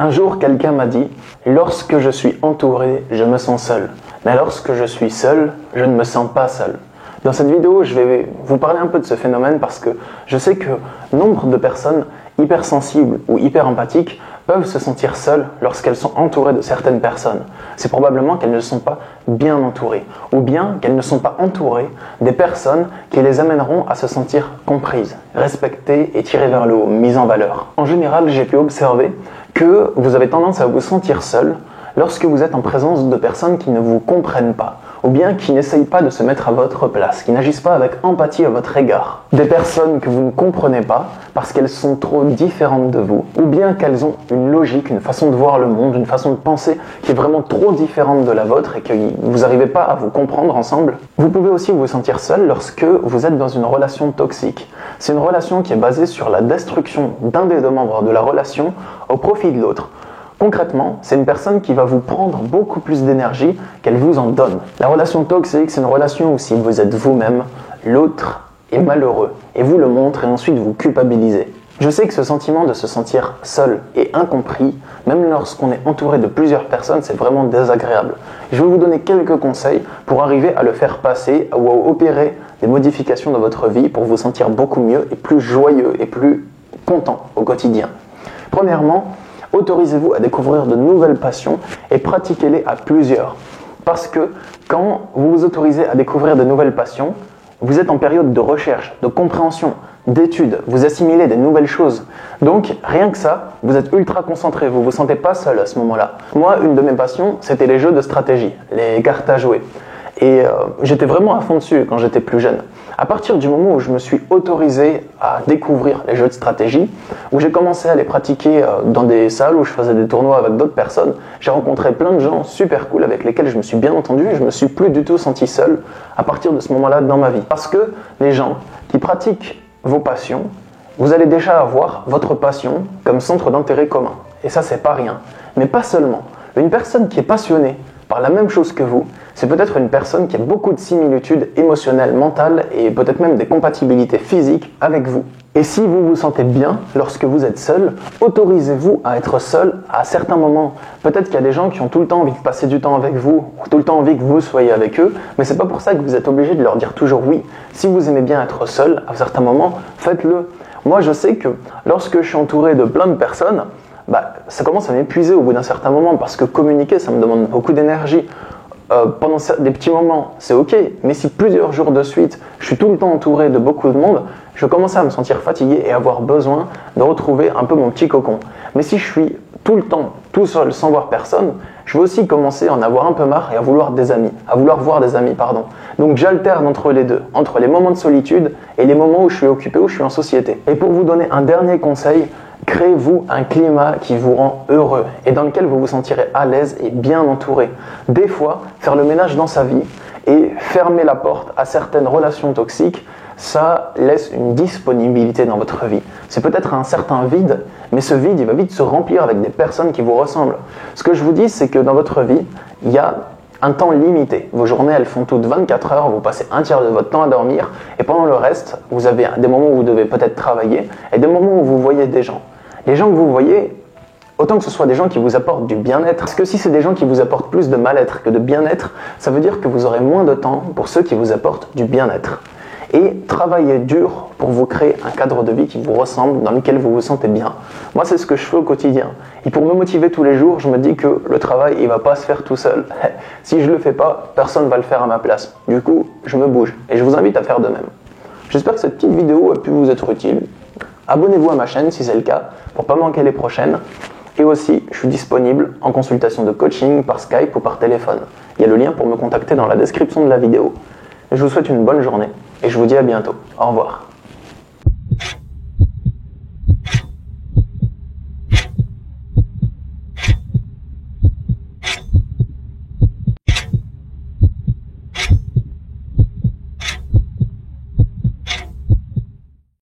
Un jour, quelqu'un m'a dit « Lorsque je suis entouré, je me sens seul. Mais lorsque je suis seul, je ne me sens pas seul. » Dans cette vidéo, je vais vous parler un peu de ce phénomène parce que je sais que nombre de personnes hypersensibles ou hyper empathiques peuvent se sentir seules lorsqu'elles sont entourées de certaines personnes. C'est probablement qu'elles ne sont pas bien entourées ou bien qu'elles ne sont pas entourées des personnes qui les amèneront à se sentir comprises, respectées et tirées vers le haut, mises en valeur. En général, j'ai pu observer que vous avez tendance à vous sentir seul lorsque vous êtes en présence de personnes qui ne vous comprennent pas, ou bien qui n'essayent pas de se mettre à votre place, qui n'agissent pas avec empathie à votre égard. Des personnes que vous ne comprenez pas parce qu'elles sont trop différentes de vous, ou bien qu'elles ont une logique, une façon de voir le monde, une façon de penser qui est vraiment trop différente de la vôtre et que vous n'arrivez pas à vous comprendre ensemble. Vous pouvez aussi vous sentir seul lorsque vous êtes dans une relation toxique. C'est une relation qui est basée sur la destruction d'un des deux membres de la relation au profit de l'autre. Concrètement, c'est une personne qui va vous prendre beaucoup plus d'énergie qu'elle vous en donne. La relation toxique, c'est une relation où si vous êtes vous-même, l'autre est malheureux et vous le montre et ensuite vous culpabilisez. Je sais que ce sentiment de se sentir seul et incompris, même lorsqu'on est entouré de plusieurs personnes, c'est vraiment désagréable. Je vais vous donner quelques conseils pour arriver à le faire passer ou à opérer des modifications dans votre vie pour vous sentir beaucoup mieux et plus joyeux et plus content au quotidien. Premièrement, autorisez-vous à découvrir de nouvelles passions et pratiquez-les à plusieurs. Parce que quand vous vous autorisez à découvrir de nouvelles passions, vous êtes en période de recherche, de compréhension, d'études, vous assimilez des nouvelles choses. Donc, rien que ça, vous êtes ultra concentré, vous ne vous sentez pas seul à ce moment-là. Moi, une de mes passions, c'était les jeux de stratégie, les cartes à jouer. Et j'étais vraiment à fond dessus quand j'étais plus jeune. À partir du moment où je me suis autorisé à découvrir les jeux de stratégie, où j'ai commencé à les pratiquer dans des salles où je faisais des tournois avec d'autres personnes, j'ai rencontré plein de gens super cool avec lesquels je me suis bien entendu et je me suis plus du tout senti seul à partir de ce moment-là dans ma vie. Parce que les gens qui pratiquent vos passions, vous allez déjà avoir votre passion comme centre d'intérêt commun. Et ça, c'est pas rien. Mais pas seulement. Une personne qui est passionnée par la même chose que vous, c'est peut-être une personne qui a beaucoup de similitudes émotionnelles, mentales et peut-être même des compatibilités physiques avec vous. Et si vous vous sentez bien lorsque vous êtes seul, autorisez-vous à être seul à certains moments. Peut-être qu'il y a des gens qui ont tout le temps envie de passer du temps avec vous, ou tout le temps envie que vous soyez avec eux, mais c'est pas pour ça que vous êtes obligé de leur dire toujours oui. Si vous aimez bien être seul, à certains moments, faites-le. Moi, je sais que lorsque je suis entouré de plein de personnes, ça commence à m'épuiser au bout d'un certain moment parce que communiquer, ça me demande beaucoup d'énergie. Pendant des petits moments, c'est ok, mais si plusieurs jours de suite, je suis tout le temps entouré de beaucoup de monde, je commence à me sentir fatigué et avoir besoin de retrouver un peu mon petit cocon. Mais si je suis tout le temps tout seul sans voir personne, je vais aussi commencer à en avoir un peu marre et à vouloir voir des amis, pardon. Donc j'alterne entre les deux, entre les moments de solitude et les moments où je suis occupé, où je suis en société. Et pour vous donner un dernier conseil, créez-vous un climat qui vous rend heureux et dans lequel vous vous sentirez à l'aise et bien entouré. Des fois, faire le ménage dans sa vie et fermer la porte à certaines relations toxiques, ça laisse une disponibilité dans votre vie. C'est peut-être un certain vide, mais ce vide, il va vite se remplir avec des personnes qui vous ressemblent. Ce que je vous dis, c'est que dans votre vie, il y a un temps limité. Vos journées, elles font toutes 24 heures, vous passez un tiers de votre temps à dormir, et pendant le reste, vous avez des moments où vous devez peut-être travailler, et des moments où vous voyez des gens. Les gens que vous voyez, autant que ce soit des gens qui vous apportent du bien-être, parce que si c'est des gens qui vous apportent plus de mal-être que de bien-être, ça veut dire que vous aurez moins de temps pour ceux qui vous apportent du bien-être. Et travaillez dur pour vous créer un cadre de vie qui vous ressemble, dans lequel vous vous sentez bien. Moi, c'est ce que je fais au quotidien. Et pour me motiver tous les jours, je me dis que le travail, il ne va pas se faire tout seul. Si je ne le fais pas, personne ne va le faire à ma place. Du coup, je me bouge. Et je vous invite à faire de même. J'espère que cette petite vidéo a pu vous être utile. Abonnez-vous à ma chaîne si c'est le cas, pour ne pas manquer les prochaines. Et aussi, je suis disponible en consultation de coaching par Skype ou par téléphone. Il y a le lien pour me contacter dans la description de la vidéo. Je vous souhaite une bonne journée et je vous dis à bientôt. Au revoir.